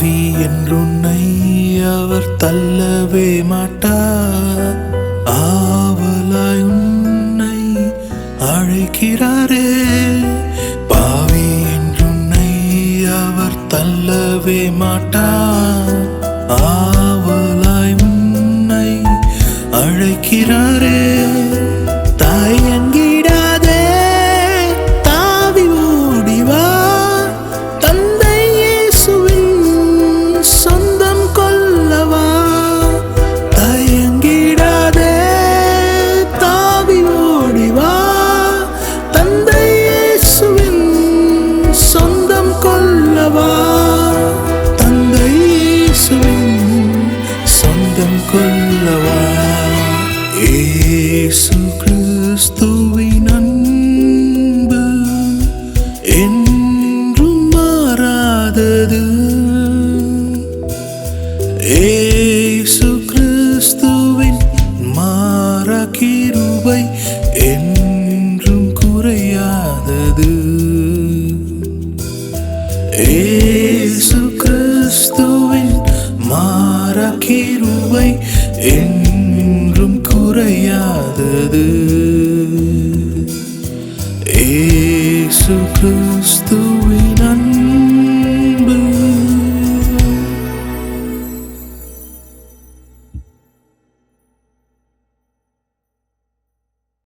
பாவி என்றுன்னை அவர் தள்ளவே மாட்டார். ஆவலாய் உன்னை அழைக்கிறாரே. பாவி என்றுன்னை அவர் தள்ளவே மாட்டார். ஆவலாய் உன்னை அழைக்கிறாரே. தயங்கிடாதே, தாவி ஓடிவா. தந்தை இயேசுவின் சொந்தம் கொள்ளவா. தயங்கிடாதே, தாவி ஓடிவா. தந்தை இயேசுவின் சொந்தம் கொள்ளவா. தந்தை இயேசுவின் சொந்தம் கொள்ளவா. இயேசு கிறிஸ்துவின் அன்பு என்றும் மாறாதது. இயேசு